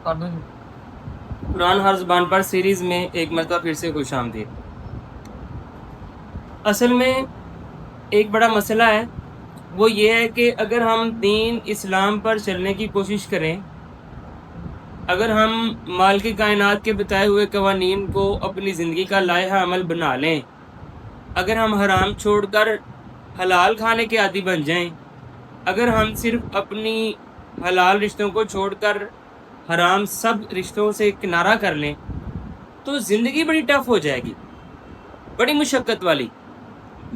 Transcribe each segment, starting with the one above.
قرآن ہر زبان پر سیریز میں ایک مرتبہ پھر سے خوش آمدید۔ اصل میں ایک بڑا مسئلہ ہے، وہ یہ ہے کہ اگر ہم دین اسلام پر چلنے کی کوشش کریں، اگر ہم مالک کائنات کے بتائے ہوئے قوانین کو اپنی زندگی کا لائحہ عمل بنا لیں، اگر ہم حرام چھوڑ کر حلال کھانے کے عادی بن جائیں، اگر ہم صرف اپنی حلال رشتوں کو چھوڑ کر حرام سب رشتوں سے کنارہ کر لیں، تو زندگی بڑی ٹف ہو جائے گی، بڑی مشقت والی،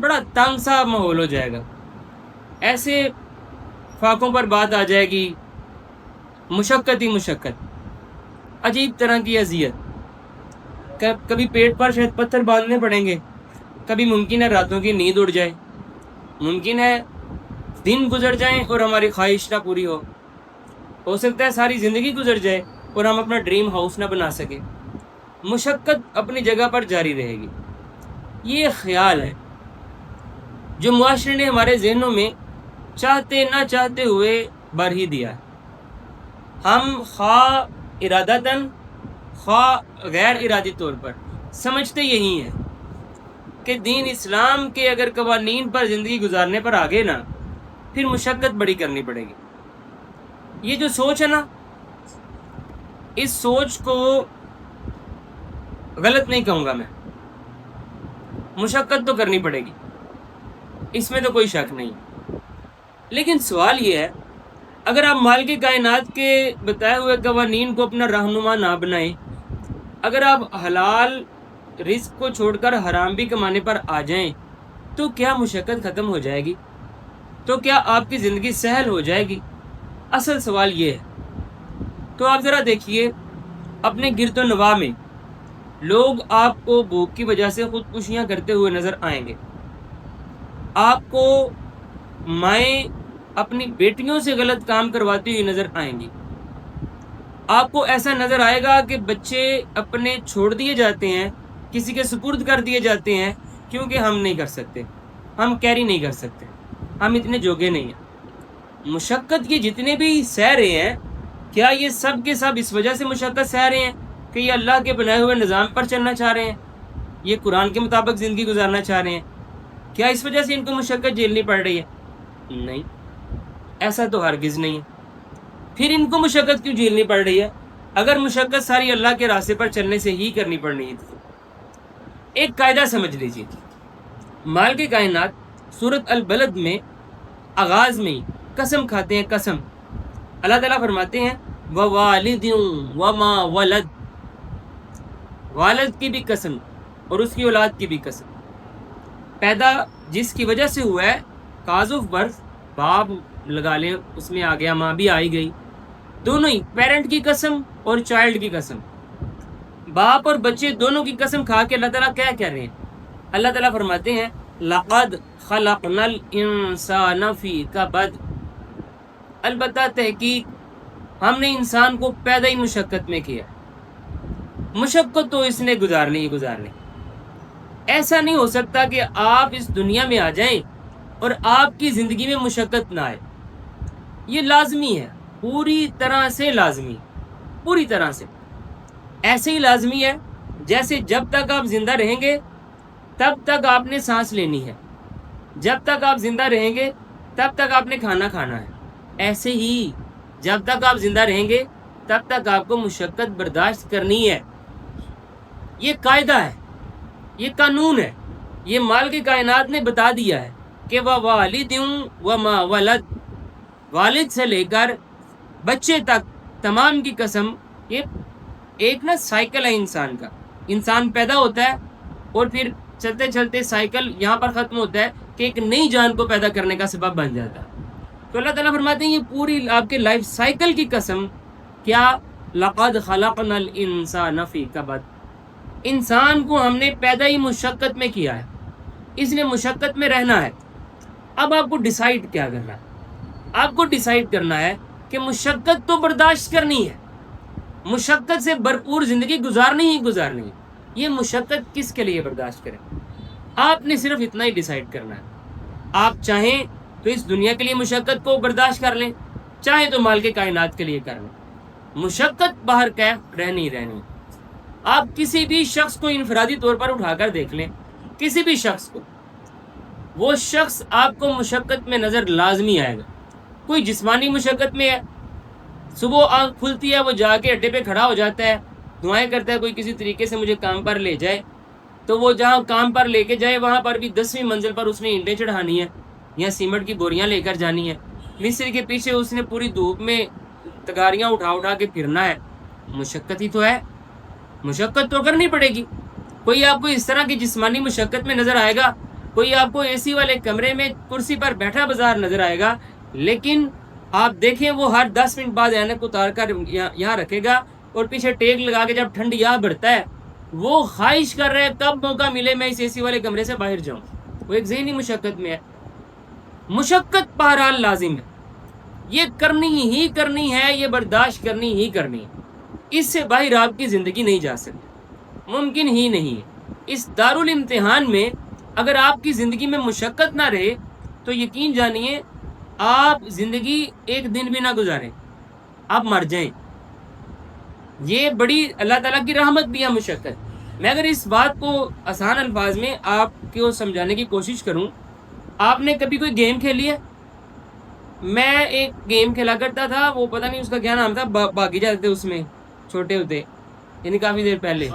بڑا تنگ سا ماحول ہو جائے گا۔ ایسے فاقوں پر بات آ جائے گی، مشقت ہی مشقت، عجیب طرح کی اذیت، کبھی پیٹ پر شاید پتھر باندھنے پڑیں گے، کبھی ممکن ہے راتوں کی نیند اڑ جائے، ممکن ہے دن گزر جائیں اور ہماری خواہش نہ پوری ہو سکتا ہے ساری زندگی گزر جائے اور ہم اپنا ڈریم ہاؤس نہ بنا سکیں۔ مشقت اپنی جگہ پر جاری رہے گی۔ یہ خیال ہے جو معاشرے نے ہمارے ذہنوں میں چاہتے نہ چاہتے ہوئے بھر ہی دیا ہے۔ ہم خواہ ارادتاً خواہ غیر ارادی طور پر سمجھتے یہی ہیں کہ دین اسلام کے اگر قوانین پر زندگی گزارنے پر آگے نا، پھر مشقت بڑی کرنی پڑے گی۔ یہ جو سوچ ہے نا، اس سوچ کو غلط نہیں کہوں گا میں، مشقت تو کرنی پڑے گی، اس میں تو کوئی شک نہیں۔ لیکن سوال یہ ہے، اگر آپ مالک کائنات کے بتائے ہوئے قوانین کو اپنا رہنما نہ بنائیں، اگر آپ حلال رزق کو چھوڑ کر حرام بھی کمانے پر آ جائیں، تو کیا مشقت ختم ہو جائے گی؟ تو کیا آپ کی زندگی سہل ہو جائے گی؟ اصل سوال یہ ہے۔ تو آپ ذرا دیکھیے اپنے گرد و نواح میں لوگ آپ کو بھوک کی وجہ سے خودکشیاں کرتے ہوئے نظر آئیں گے، آپ کو مائیں اپنی بیٹیوں سے غلط کام کرواتی ہوئی نظر آئیں گی، آپ کو ایسا نظر آئے گا کہ بچے اپنے چھوڑ دیے جاتے ہیں، کسی کے سپرد کر دیے جاتے ہیں، کیونکہ ہم نہیں کر سکتے، ہم کیری نہیں کر سکتے، ہم اتنے جوگے نہیں ہیں۔ مشقت کے جتنے بھی سہ رہے ہیں، کیا یہ سب کے سب اس وجہ سے مشقت سہ رہے ہیں کہ یہ اللہ کے بنائے ہوئے نظام پر چلنا چاہ رہے ہیں، یہ قرآن کے مطابق زندگی گزارنا چاہ رہے ہیں؟ کیا اس وجہ سے ان کو مشقت جھیلنی پڑ رہی ہے؟ نہیں، ایسا تو ہرگز نہیں ہے۔ پھر ان کو مشقت کیوں جھیلنی پڑ رہی ہے اگر مشقت ساری اللہ کے راستے پر چلنے سے ہی کرنی پڑنی ہے؟ ایک قاعدہ سمجھ لیجیے، مالک کائنات سورۃ البلد میں آغاز میں ہی قسم کھاتے ہیں، قسم اللہ تعالیٰ فرماتے ہیں ووالد وما ولد، والد کی بھی قسم اور اس کی اولاد کی بھی قسم، پیدا جس کی وجہ سے ہوا ہے، کاز آف برتھ، باپ لگا لیں، اس میں آ گیا، ماں بھی آئی گئی، دونوں ہی پیرنٹ کی قسم اور چائلڈ کی قسم، باپ اور بچے دونوں کی قسم کھا کے اللہ تعالیٰ کیا کہہ رہے ہیں؟ اللہ تعالیٰ فرماتے ہیں لقد خلقنا الانسان فی کبد، البتہ تحقیق ہم نے انسان کو پیدا ہی مشقت میں کیا، مشقت تو اس نے گزارنی ہی گزارنی۔ ایسا نہیں ہو سکتا کہ آپ اس دنیا میں آ جائیں اور آپ کی زندگی میں مشقت نہ آئے، یہ لازمی ہے، پوری طرح سے لازمی، پوری طرح سے ایسے ہی لازمی ہے جیسے جب تک آپ زندہ رہیں گے تب تک آپ نے سانس لینی ہے، جب تک آپ زندہ رہیں گے تب تک آپ نے کھانا کھانا ہے، ایسے ہی جب تک آپ زندہ رہیں گے تب تک آپ کو مشقت برداشت کرنی ہے۔ یہ قاعدہ ہے، یہ قانون ہے، یہ مالک کائنات نے بتا دیا ہے کہ ووالد وما ولد، والد سے لے کر بچے تک تمام کی قسم۔ یہ ایک نا سائیکل ہے انسان کا، انسان پیدا ہوتا ہے اور پھر چلتے چلتے سائیکل یہاں پر ختم ہوتا ہے کہ ایک نئی جان کو پیدا کرنے کا سبب بن جاتا ہے۔ تو اللہ تعالیٰ فرماتے ہیں یہ پوری آپ کے لائف سائیکل کی قسم، کیا لقد خلقنا الانسان فی کبد، انسان کو ہم نے پیدا ہی مشقت میں کیا ہے، اس نے مشقت میں رہنا ہے۔ اب آپ کو ڈیسائیڈ کیا کرنا ہے؟ آپ کو ڈیسائیڈ کرنا ہے کہ مشقت تو برداشت کرنی ہے، مشقت سے بھرپور زندگی گزارنی ہی گزارنی ہے۔ یہ مشقت کس کے لیے برداشت کریں؟ آپ نے صرف اتنا ہی ڈیسائیڈ کرنا ہے۔ آپ چاہیں تو اس دنیا کے لیے مشقت کو برداشت کر لیں، چاہیں تو مالک کائنات کے لیے کر لیں۔ مشقت باہر کیف رہنی رہنی. آپ کسی بھی شخص کو انفرادی طور پر اٹھا کر دیکھ لیں, کسی بھی شخص کو, وہ شخص آپ کو مشقت میں نظر لازمی آئے گا. کوئی جسمانی مشقت میں ہے, صبح آنکھ کھلتی ہے وہ جا کے اڈے پہ کھڑا ہو جاتا ہے, دعائیں کرتا ہے کوئی کسی طریقے سے مجھے کام پر لے جائے, تو وہ جہاں کام پر لے کے جائے وہاں پر بھی 10ویں منزل پر اس نے اینٹیں چڑھانی ہے یا سیمنٹ کی بوریاں لے کر جانی ہے, مستری کے پیچھے اس نے پوری دھوپ میں تگاریاں اٹھا اٹھا کے پھرنا ہے. مشقت ہی تو ہے, مشقت تو کرنی پڑے گی. کوئی آپ کو اس طرح کی جسمانی مشقت میں نظر آئے گا, کوئی آپ کو اے سی والے کمرے میں کرسی پر بیٹھا بازار نظر آئے گا, لیکن آپ دیکھیں وہ ہر 10 منٹ بعد اینک اتار کر یہاں رکھے گا اور پیچھے ٹیک لگا کے جب ٹھنڈ یہاں بڑھتا ہے وہ خواہش کر رہے کب موقع ملے میں اس اے سی والے کمرے سے باہر جاؤں. وہ ایک ذہنی مشقت میں ہے. مشقت بہرحال لازم ہے, یہ کرنی ہی کرنی ہے, یہ برداشت کرنی ہی کرنی ہے. اس سے باہر آپ کی زندگی نہیں جا سکتی, ممکن ہی نہیں ہے. اس دارالامتحان میں اگر آپ کی زندگی میں مشقت نہ رہے تو یقین جانیے آپ زندگی ایک دن بھی نہ گزاریں, آپ مر جائیں. یہ بڑی اللہ تعالیٰ کی رحمت بھی ہے مشقت. میں اگر اس بات کو آسان الفاظ میں آپ کو سمجھانے کی کوشش کروں, آپ نے کبھی کوئی گیم کھیلی ہے؟ میں ایک گیم کھیلا کرتا تھا, وہ پتہ نہیں اس کا کیا نام تھا, باغی جاتے تھے اس میں چھوٹے ہوتے, یعنی کافی دیر پہلے.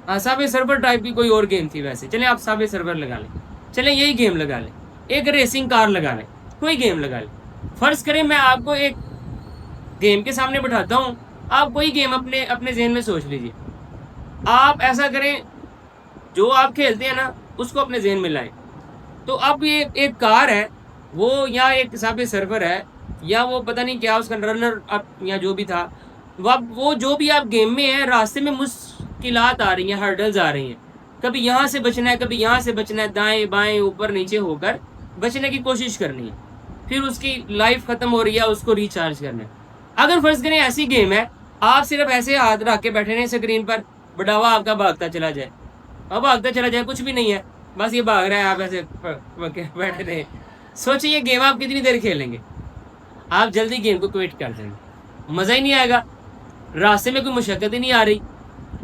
ہاں سابے سرور ٹائپ کی کوئی اور گیم تھی ویسے. چلیں آپ سابے سرور لگا لیں, چلیں یہی گیم لگا لیں, ایک ریسنگ کار لگا لیں, کوئی گیم لگا لیں. فرض کریں میں آپ کو ایک گیم کے سامنے بٹھاتا ہوں, آپ کوئی گیم اپنے ذہن میں سوچ لیجیے. آپ ایسا کریں جو آپ کھیلتے ہیں نا اس کو اپنے ذہن میں لائیں. تو اب یہ ایک کار ہے, وہ یا ایک سابے سرور ہے, یا وہ پتہ نہیں کیا اس کا رنر اپ یا جو بھی تھا, وہ جو بھی آپ گیم میں ہیں راستے میں مشکلات آ رہی ہیں, ہرڈلز آ رہی ہیں, کبھی یہاں سے بچنا ہے کبھی یہاں سے بچنا ہے, دائیں بائیں اوپر نیچے ہو کر بچنے کی کوشش کرنی ہے. پھر اس کی لائف ختم ہو رہی ہے, اس کو ریچارج کرنا ہے. اگر فرض کریں ایسی گیم ہے آپ صرف ایسے ہاتھ رکھ کے بیٹھے رہے اسکرین پر, بڑھاوا آپ کا بھاگتا چلا جائے, اب بھاگتا چلا جائے, کچھ بھی نہیں ہے, بس یہ بھاگ رہا ہے, آپ ایسے بیٹھے رہے. سوچیں یہ گیم آپ کتنی دیر کھیلیں گے؟ آپ جلدی گیم کو کوئٹ کر دیں گے, مزہ ہی نہیں آئے گا. راستے میں کوئی مشقت ہی نہیں آ رہی,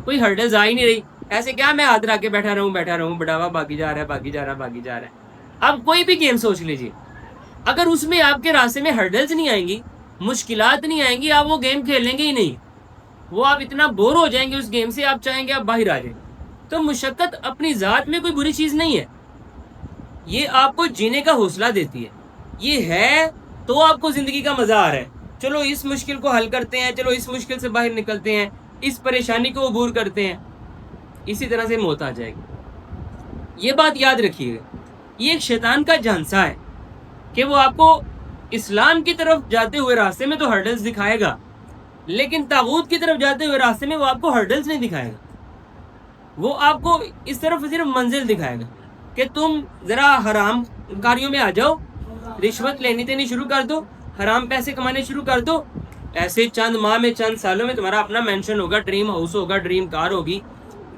کوئی ہرڈلز آ ہی نہیں رہی, ایسے کیا میں ہاتھ رکھ کے بیٹھا رہوں, بڑھاوا باقی جا رہا ہے. اب کوئی بھی گیم سوچ لیجیے, اگر اس میں آپ کے راستے میں ہرڈلز نہیں آئیں گی, مشکلات نہیں آئیں گی, آپ وہ گیم کھیلیں گے ہی نہیں. وہ آپ اتنا بور ہو جائیں گے اس گیم سے, آپ چاہیں گے آپ باہر آ جائیں. تو مشقت اپنی ذات میں کوئی بری چیز نہیں ہے, یہ آپ کو جینے کا حوصلہ دیتی ہے. یہ ہے تو آپ کو زندگی کا مزہ آ رہا ہے, چلو اس مشکل کو حل کرتے ہیں, چلو اس مشکل سے باہر نکلتے ہیں, اس پریشانی کو عبور کرتے ہیں, اسی طرح سے موت آ جائے گی. یہ بات یاد رکھیے گا, یہ ایک شیطان کا جھانسا ہے کہ وہ آپ کو اسلام کی طرف جاتے ہوئے راستے میں تو ہرڈلز دکھائے گا, لیکن طاغوت کی طرف جاتے ہوئے راستے میں وہ آپ کو ہرڈلز نہیں دکھائے گا. وہ آپ کو اس طرف صرف منزل دکھائے گا کہ تم ذرا حرام کاریوں میں آ جاؤ, رشوت لینی دینی شروع کر دو, حرام پیسے کمانے شروع کر دو. ایسے چند ماہ میں چند سالوں میں تمہارا اپنا مینشن ہوگا, ڈریم ہاؤس ہوگا, ڈریم کار ہوگی,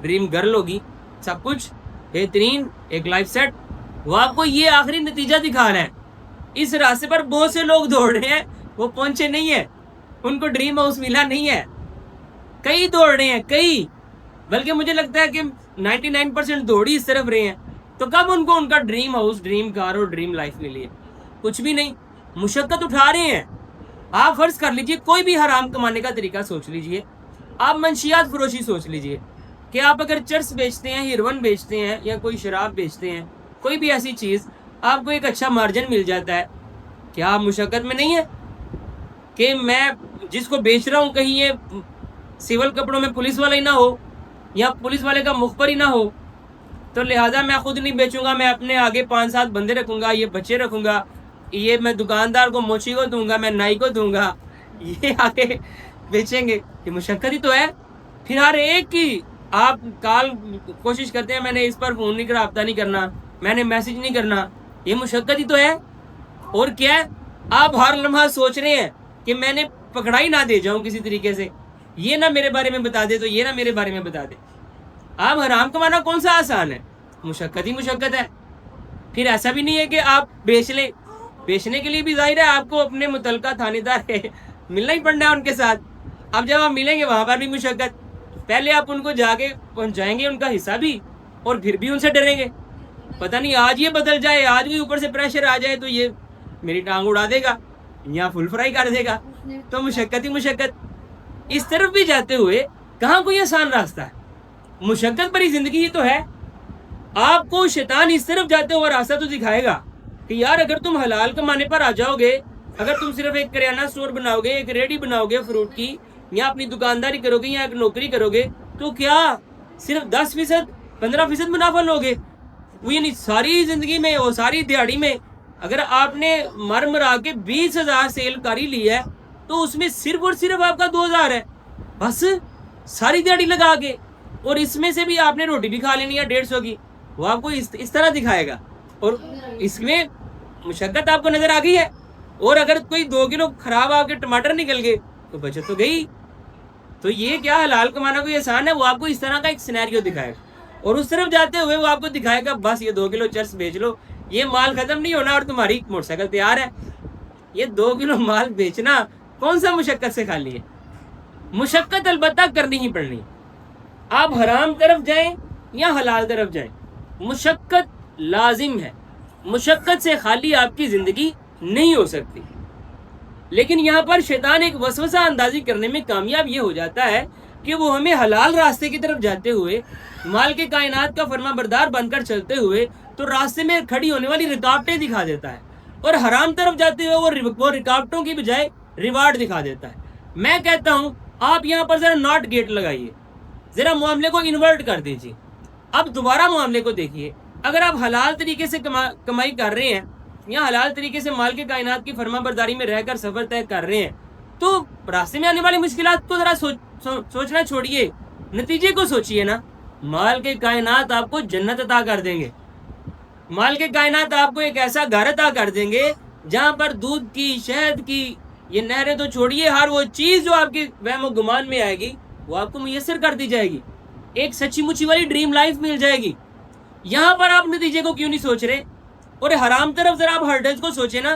ڈریم گرل ہوگی, سب کچھ بہترین, ایک لائف سیٹ. وہ آپ کو یہ آخری نتیجہ دکھا رہا ہے. اس راستے پر بہت سے لوگ دوڑ رہے ہیں, وہ پہنچے نہیں ہیں, ان کو ڈریم ہاؤس ملا نہیں ہے. کئی دوڑ رہے ہیں, کئی, بلکہ مجھے لگتا ہے کہ 99% دوڑ ہی اس طرف رہے ہیں. تو کب ان کو ان کا ڈریم ہاؤس, ڈریم کار اور ڈریم لائف ملی ہے؟ کچھ بھی نہیں. مشقت اٹھا رہے ہیں. آپ فرض کر لیجئے کوئی بھی حرام کمانے کا طریقہ سوچ لیجئے, آپ منشیات فروشی سوچ لیجئے کہ آپ اگر چرس بیچتے ہیں, ہیروئن بیچتے ہیں, یا کوئی شراب بیچتے ہیں, کوئی بھی ایسی چیز, آپ کو ایک اچھا مارجن مل جاتا ہے. کیا آپ مشقت میں نہیں ہے کہ میں جس کو بیچ رہا ہوں کہیں یہ سول کپڑوں میں پولیس والا ہی نہ ہو, یا پولیس والے کا مخبر ہی نہ ہو, تو لہٰذا میں خود نہیں بیچوں گا, میں اپنے آگے 5-7 بندے رکھوں گا, یہ بچے رکھوں گا, یہ میں دکاندار کو موچی کو دوں گا, میں نائی کو دوں گا, یہ آگے بیچیں گے. یہ مشقت ہی تو ہے. پھر ہر ایک کی آپ کوشش کرتے ہیں میں نے اس پر فون نہیں کرا, رابطہ نہیں کرنا, میں نے میسج نہیں کرنا. یہ مشقت ہی تو ہے. اور کیا ہے, آپ ہر لمحہ سوچ رہے ہیں کہ میں نے پکڑائی نہ دے جاؤں کسی طریقے سے, یہ نہ میرے بارے میں بتا دے تو یہ نہ میرے بارے میں بتا دے. آپ حرام کمانا کون سا آسان ہے؟ مشقت ہی مشقت ہے. پھر ایسا بھی نہیں ہے کہ آپ بیچ لیں, بیچنے کے لیے بھی ظاہر ہے آپ کو اپنے متعلقہ تھانے دار ملنا ہی پڑنا ہے ان کے ساتھ. اب جب آپ ملیں گے وہاں پر بھی مشقت، پہلے آپ ان کو جا کے پہنچائیں گے ان کا حصہ بھی، اور پھر بھی ان سے ڈریں گے، پتہ نہیں آج یہ بدل جائے، آج بھی اوپر سے پریشر آ جائے تو یہ میری ٹانگ اڑا دے گا یا فل فرائی کر دے گا. تو مشقت ہی مشقت. اس طرف بھی جاتے ہوئے کہاں کوئی آسان راستہ ہے، مشقت بھری زندگی ہی تو ہے. آپ کو شیطان اس طرف جاتے ہوئے راستہ تو دکھائے گا کہ یار اگر تم حلال کمانے پر آ جاؤ گے، اگر تم صرف ایک کریانہ اسٹور بناؤ گے، ایک ریڈی بناؤ گے فروٹ کی، یا اپنی دکانداری کرو گے یا ایک نوکری کرو گے، تو کیا صرف 10% 15% منافع لوگے؟ وہ یعنی ساری زندگی میں اور ساری دیہڑی میں اگر آپ نے مر مرا کے 20,000 سیل کاری لی ہے تو اس میں صرف اور صرف آپ کا 2,000 ہے بس ساری دیہڑی لگا کے، اور اس میں سے بھی آپ نے روٹی بھی کھا لینی ہے 150 کی. وہ آپ کو اس طرح دکھائے گا، اور اس میں مشقت آپ کو نظر آ گئی ہے. اور اگر کوئی 2 کلو خراب آپ کے ٹماٹر نکل گئے تو بچت تو گئی. تو یہ کیا حلال کمانا کوئی آسان ہے؟ وہ آپ کو اس طرح کا ایک سینیریو دکھائے گا. اور اس طرف جاتے ہوئے وہ آپ کو دکھائے گا بس یہ 2 کلو چرس بیچ لو، یہ مال ختم نہیں ہونا اور تمہاری موٹر سائیکل تیار ہے. یہ 2 کلو مال بیچنا کون سا مشقت سے خالی ہے؟ مشقت البتہ کرنی ہی پڑنی. آپ حرام طرف جائیں یا حلال طرف جائیں، مشقت لازم ہے. مشقت سے خالی آپ کی زندگی نہیں ہو سکتی. لیکن یہاں پر شیطان ایک وسوسہ اندازی کرنے میں کامیاب یہ ہو جاتا ہے کہ وہ ہمیں حلال راستے کی طرف جاتے ہوئے، مال کے کائنات کا فرما بردار بن کر چلتے ہوئے تو راستے میں کھڑی ہونے والی رکاوٹیں دکھا دیتا ہے، اور حرام طرف جاتے ہوئے وہ رکاوٹوں کی بجائے ریوارڈ دکھا دیتا ہے. میں کہتا ہوں آپ یہاں پر ذرا ناٹ گیٹ لگائیے، ذرا معاملے کو انورٹ کر دیجیے. اب دوبارہ معاملے کو دیکھیے. اگر آپ حلال طریقے سے کمائی کر رہے ہیں یا حلال طریقے سے مال کے کائنات کی فرما برداری میں رہ کر سفر طے کر رہے ہیں تو راستے میں آنے والی مشکلات کو ذرا سوچنا چھوڑیے، نتیجے کو سوچیے نا. مال کے کائنات آپ کو جنت عطا کر دیں گے. مال کے کائنات آپ کو ایک ایسا گھر عطا کر دیں گے جہاں پر دودھ کی، شہد کی، یہ نہریں تو چھوڑیے، ہر وہ چیز جو آپ کے وہم و گمان میں آئے گی وہ آپ کو میسر کر دی جائے گی. ایک سچی مچی والی ڈریم لائف مل جائے گی. یہاں پر آپ نتیجے کو کیوں نہیں سوچ رہے؟ اور حرام طرف ذرا آپ ہرڈلز کو سوچیں نا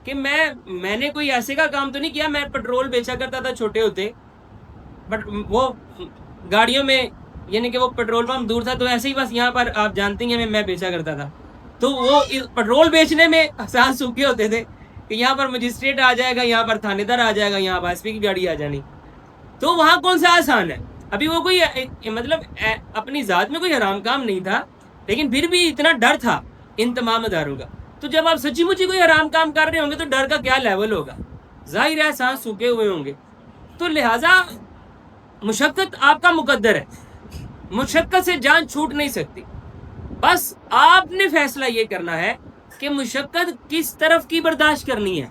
کہ میں نے کوئی ایسے کا کام تو نہیں کیا. میں پیٹرول بیچا کرتا تھا چھوٹے ہوتے، بٹ وہ گاڑیوں میں، یعنی کہ وہ پیٹرول پمپ دور تھا تو ایسے ہی بس یہاں پر آپ جانتے ہیں میں بیچا کرتا تھا. تو وہ پیٹرول بیچنے میں سانس سوکھے ہوتے تھے کہ یہاں پر مجسٹریٹ آ جائے گا، یہاں پر تھانے دار آ جائے گا، یہاں پر ایس پی کی گاڑی آ جانی. تو وہاں کون سا آسان ہے؟ ابھی وہ کوئی مطلب اپنی ذات میں کوئی حرام کام نہیں تھا، لیکن پھر بھی اتنا ڈر تھا ان تمام اداروں کا. تو جب آپ سچی مچی کوئی حرام کام کر رہے ہوں گے تو ڈر کا کیا لیول ہوگا؟ ظاہر ہے سانس سوکھے ہوئے ہوں گے. تو لہٰذا مشقت آپ کا مقدر ہے، مشقت سے جان چھوٹ نہیں سکتی. بس آپ نے فیصلہ یہ کرنا ہے کہ مشقت کس طرف کی برداشت کرنی ہے.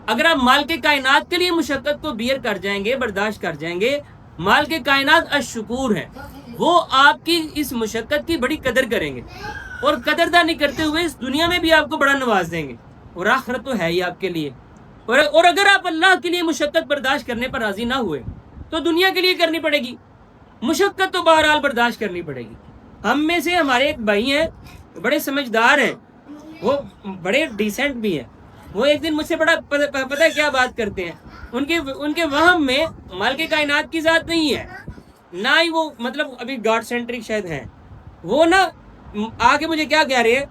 اگر آپ مال کے کائنات کے لیے مشقت کو بیئر کر جائیں گے، برداشت کر جائیں گے، مال کے کائنات الشکور ہیں، وہ آپ کی اس مشقت کی بڑی قدر کریں گے، اور قدردانی کرتے ہوئے اس دنیا میں بھی آپ کو بڑا نواز دیں گے، اور آخرت تو ہے ہی آپ کے لیے. اور اگر آپ اللہ کے لیے مشقت برداشت کرنے پر راضی نہ ہوئے تو دنیا کے لیے کرنی پڑے گی. مشقت تو بہرحال برداشت کرنی پڑے گی. ہم میں سے ہمارے ایک بھائی ہیں، بڑے سمجھدار ہیں، وہ بڑے ڈیسنٹ بھی ہیں. وہ ایک دن مجھ سے بڑا پتہ ہے کیا بات کرتے ہیں، ان کے وہم میں مال کے کائنات کی ذات نہیں ہے، نہ ہی وہ مطلب ابھی گاڈ سینٹرک شاید ہیں. وہ نا آگے مجھے کیا کہہ رہے ہیں،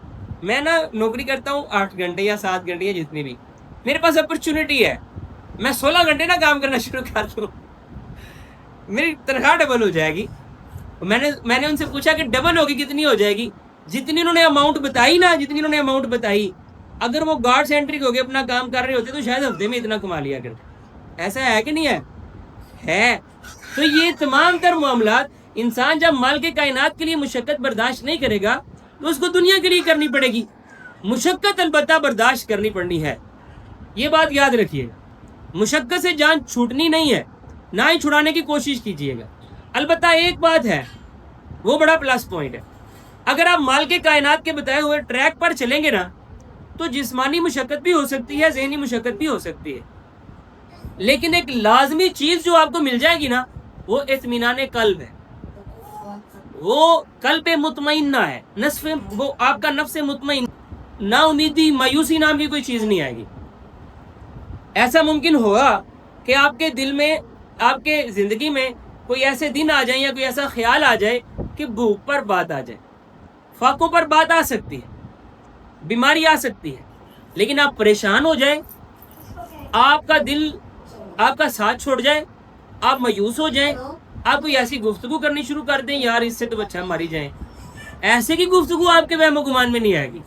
میں نا نوکری کرتا ہوں 8 گھنٹے یا 7 گھنٹے یا جتنی بھی، میرے پاس اپرچونٹی ہے، میں 16 گھنٹے نا کام کرنا شروع کر دوں، میری تنخواہ ڈبل ہو جائے گی. میں نے ان سے پوچھا کہ ڈبل ہوگی کتنی ہو جائے گی؟ جتنی انہوں نے اماؤنٹ بتائی، اگر وہ گارڈ سینٹرک ہو کے اپنا کام کر رہے ہوتے تو شاید ہفتے میں اتنا کما لیا کرتے. ایسا ہے کہ نہیں ہے؟ تو یہ تمام تر معاملات انسان جب مال کے کائنات کے لیے مشقت برداشت نہیں کرے گا تو اس کو دنیا کے لیے کرنی پڑے گی. مشقت البتہ برداشت کرنی پڑنی ہے، یہ بات یاد رکھیے. مشقت سے جان چھوٹنی نہیں ہے، نہ ہی چھڑانے کی کوشش کیجیے گا. البتہ ایک بات ہے، وہ بڑا پلس پوائنٹ ہے، اگر آپ مال کے کائنات کے بتائے ہوئے ٹریک پر چلیں گے نا تو جسمانی مشقت بھی ہو سکتی ہے، ذہنی مشقت بھی ہو سکتی ہے، لیکن ایک لازمی چیز جو آپ کو مل جائے گی نا وہ اطمینان قلب ہے، وہ قلب مطمئنہ ہے، وہ آپ کا نفس مطمئن. نا امیدی، مایوسی نام کی کوئی چیز نہیں آئے گی. ایسا ممکن ہوگا کہ آپ کے دل میں آپ کے زندگی میں کوئی ایسے دن آ جائیں یا کوئی ایسا خیال آ جائے کہ بھوک پر بات آ جائے، فاقوں پر بات آ سکتی ہے، بیماری آ سکتی ہے، لیکن آپ پریشان ہو جائیں، آپ کا دل آپ کا ساتھ چھوڑ جائے، آپ مایوس ہو جائیں، آپ کوئی ایسی گفتگو کرنی شروع کر دیں، یار اس سے تو اچھا ماری جائیں، ایسے کی گفتگو آپ کے وہم و گمان میں نہیں آئے گی.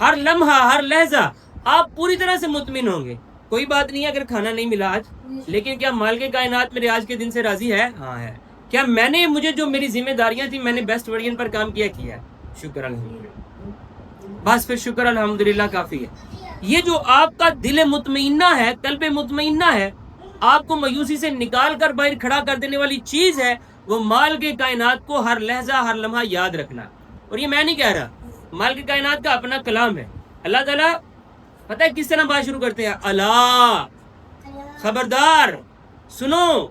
ہر لمحہ ہر لہجہ آپ پوری طرح سے مطمئن ہوں گے. کوئی بات نہیں ہے اگر کھانا نہیں ملا آج، لیکن کیا مالک کائنات میرے آج کے دن سے راضی ہے؟ ہاں ہے. کیا میں نے مجھے جو میری ذمہ داریاں تھیں میں نے بیسٹ ورژن پر کام کیا ہے؟ شکر الحمدللہ. بس پھر شکر الحمدللہ کافی ہے. یہ جو آپ کا دل مطمئنہ ہے، قلب مطمئنہ ہے، آپ کو مایوسی سے نکال کر باہر کھڑا کر دینے والی چیز ہے، وہ مال کے کائنات کو ہر لہجہ ہر لمحہ یاد رکھنا. اور یہ میں نہیں کہہ رہا، مال کے کائنات کا اپنا کلام ہے. اللہ تعالیٰ پتہ ہے کس طرح بات شروع کرتے ہیں؟ اللہ، خبردار سنو،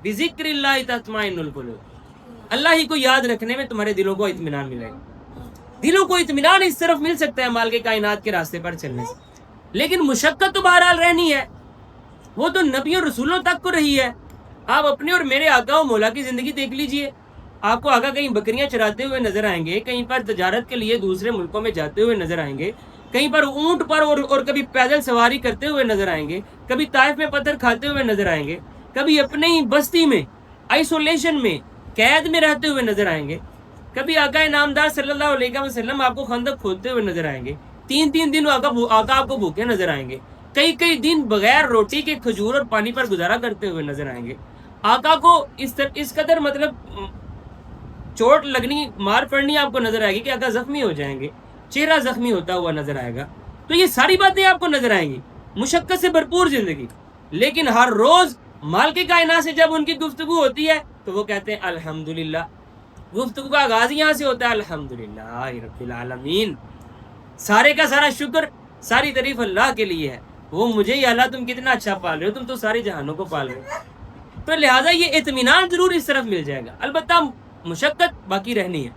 بذکر اللہ تطمئن القلوب. اللہ ہی کو یاد رکھنے میں تمہارے دلوں کو اطمینان ملے گا. دلوں کو اطمینان اس طرف مل سکتا ہے مال کے کائنات کے راستے پر چلنے سے، لیکن مشقت تو بہرحال رہنی ہے. وہ تو نبیوں رسولوں تک کو رہی ہے. آپ اپنے اور میرے آقا و مولا کی زندگی دیکھ لیجئے. آپ کو آقا کہیں بکریاں چراتے ہوئے نظر آئیں گے، کہیں پر تجارت کے لیے دوسرے ملکوں میں جاتے ہوئے نظر آئیں گے، کہیں پر اونٹ پر اور کبھی پیدل سواری کرتے ہوئے نظر آئیں گے، کبھی طائف میں پتھر کھاتے ہوئے نظر آئیں گے، کبھی اپنے ہی بستی میں آئسولیشن میں قید میں رہتے ہوئے نظر آئیں گے، کبھی آقا نامدار صلی اللہ علیہ وسلم آپ کو خندق کھودتے ہوئے نظر آئیں گے، 3 دن آقا آپ کو بھوکے نظر آئیں گے، کئی دن بغیر روٹی کے کھجور اور پانی پر گزارا کرتے ہوئے نظر آئیں گے. آقا کو اس قدر مطلب چوٹ لگنی، مار پڑنی آپ کو نظر آئے گی کہ آقا زخمی ہو جائیں گے، چہرہ زخمی ہوتا ہوا نظر آئے گا. تو یہ ساری باتیں آپ کو نظر آئیں گی، مشقت سے بھرپور زندگی. لیکن ہر روز مال کے کائنات سے جب ان کی گفتگو ہوتی ہے تو وہ کہتے ہیں الحمدللہ. گفتگو کا آغاز یہاں سے ہوتا ہے، الحمدللہ رب العالمین، سارے کا سارا شکر، ساری تعریف اللہ کے لیے ہے. وہ مجھے یا اللہ تم کتنا اچھا پال رہے ہو، تم تو سارے جہانوں کو پال رہے ہو. تو لہٰذا یہ اطمینان ضرور اس طرف مل جائے گا، البتہ مشقت باقی رہنی ہے.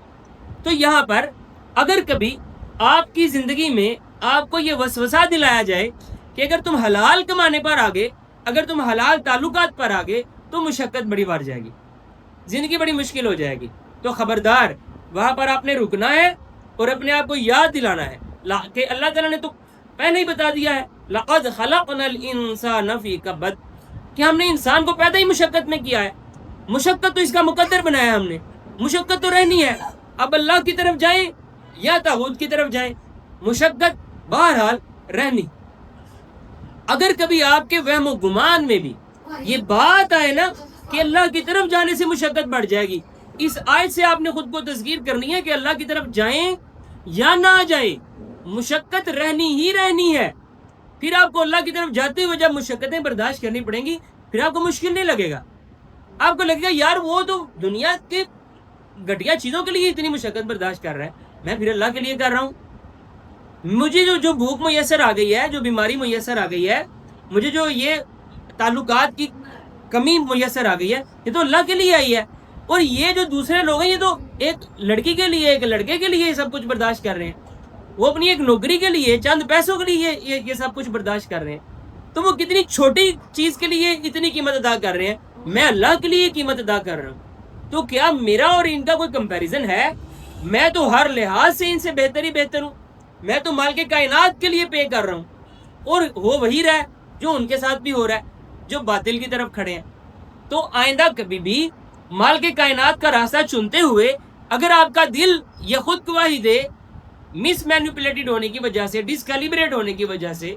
تو یہاں پر اگر کبھی آپ کی زندگی میں آپ کو یہ وسوسہ دلایا جائے کہ اگر تم حلال کمانے پر آگے، اگر تم حلال تعلقات پر آگے تو مشقت بڑی بڑھ جائے گی، زندگی بڑی مشکل ہو جائے گی، تو خبردار وہاں پر آپ نے رکنا ہے اور اپنے آپ کو یاد دلانا ہے کہ اللہ تعالیٰ نے تو پہلے ہی بتا دیا ہے، لَقَدْ خَلَقْنَا الْإِنسَانَ فِي كَبَدٍ، کہ ہم نے انسان کو پیدا ہی مشقت میں کیا ہے. مشقت تو اس کا مقدر بنایا ہم نے، مشقت تو رہنی ہے. اب اللہ کی طرف جائیں یا طاغوت کی طرف جائیں، مشقت بہرحال رہنی. اگر کبھی آپ کے وہم و گمان میں بھی یہ بات آئے نا کہ اللہ کی طرف جانے سے مشقت بڑھ جائے گی، اس آیت سے آپ نے خود کو تذکیر کرنی ہے کہ اللہ کی طرف جائیں یا نہ جائیں، مشقت رہنی ہی رہنی ہے. پھر آپ کو اللہ کی طرف جاتے ہوئے جب مشقتیں برداشت کرنی پڑیں گی پھر آپ کو مشکل نہیں لگے گا. آپ کو لگے گا یار وہ تو دنیا کے گھٹیا چیزوں کے لیے اتنی مشقت برداشت کر رہا ہے، میں پھر اللہ کے لیے کر رہا ہوں. مجھے جو بھوک میسر آ گئی ہے، جو بیماری میسر آ گئی ہے، مجھے جو یہ تعلقات کی کمی میسر آ گئی ہے، یہ تو اللہ کے لیے آئی ہے. اور یہ جو دوسرے لوگ ہیں یہ تو ایک لڑکی کے لیے، ایک لڑکے کے لیے یہ سب کچھ برداشت کر رہے ہیں، وہ اپنی ایک نوکری کے لیے، چند پیسوں کے لیے یہ سب کچھ برداشت کر رہے ہیں. تو وہ کتنی چھوٹی چیز کے لیے اتنی قیمت ادا کر رہے ہیں، میں اللہ کے لیے قیمت ادا کر رہا ہوں. تو کیا میرا اور ان کا کوئی کمپیریزن ہے؟ میں تو ہر لحاظ سے ان سے بہتر ہی بہتر ہوں. میں تو مال کے کائنات کے لیے پے کر رہا ہوں، اور وہ وہی رہا ہے جو ان کے ساتھ بھی ہو رہا ہے، جو باطل کی طرف کھڑے ہیں. تو آئندہ کبھی بھی مال کے کائنات کا راستہ چنتے ہوئے اگر آپ کا دل یہ خود گواہی دے مس مینیپولیٹڈ ہونے کی وجہ سے، ڈس کیلیبریٹ ہونے کی وجہ سے،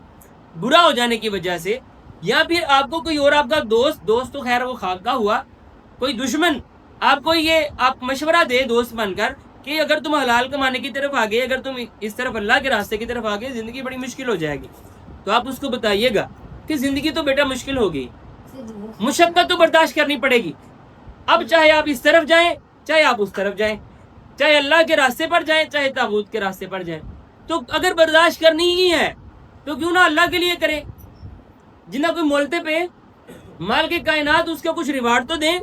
برا ہو جانے کی وجہ سے، یا پھر آپ کو کوئی اور آپ کا دوست تو خیر وہ خاک کا ہوا، کوئی دشمن آپ کو یہ آپ مشورہ دے دوست بن کر کہ اگر تم حلال کمانے کی طرف آگے، اگر تم اس طرف اللہ کے راستے کی طرف آگے، زندگی بڑی مشکل ہو جائے گی، تو آپ اس کو بتائیے گا کہ زندگی تو بیٹا مشکل ہوگی، مشقت تو برداشت کرنی پڑے گی. اب چاہے آپ اس طرف جائیں چاہے آپ اس طرف جائیں، چاہے اللہ کے راستے پر جائیں چاہے طاغوت کے راستے پر جائیں، تو اگر برداشت کرنی ہی ہے تو کیوں نہ اللہ کے لیے کریں. جنہ کوئی مولتے پہ مال کے کائنات اس کا کچھ ریوارڈ تو دیں،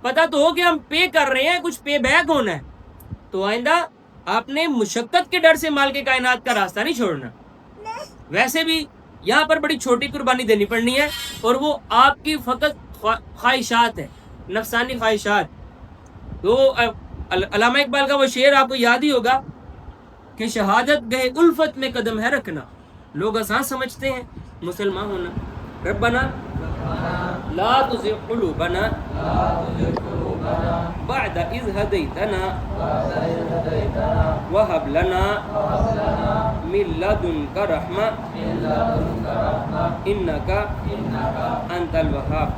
پتہ تو ہو کہ ہم پے کر رہے ہیں، کچھ پے بیک ہونا ہے. تو آئندہ آپ نے مشقت کے ڈر سے مال کے کائنات کا راستہ نہیں چھوڑنا. ویسے بھی یہاں پر بڑی چھوٹی قربانی دینی پڑنی ہے، اور وہ آپ کی فقط خواہشات ہے، نفسانی خواہشات. تو علامہ اقبال کا وہ شعر آپ کو یاد ہی ہوگا کہ شہادت گہ الفت میں قدم ہے رکھنا. لوگ آسان سمجھتے ہیں مسلمان ہونا. ربنا لا تزغ قلوبنا بعد اذ هديتنا وهب لنا من لدنك رحمة انك انت الوهاب.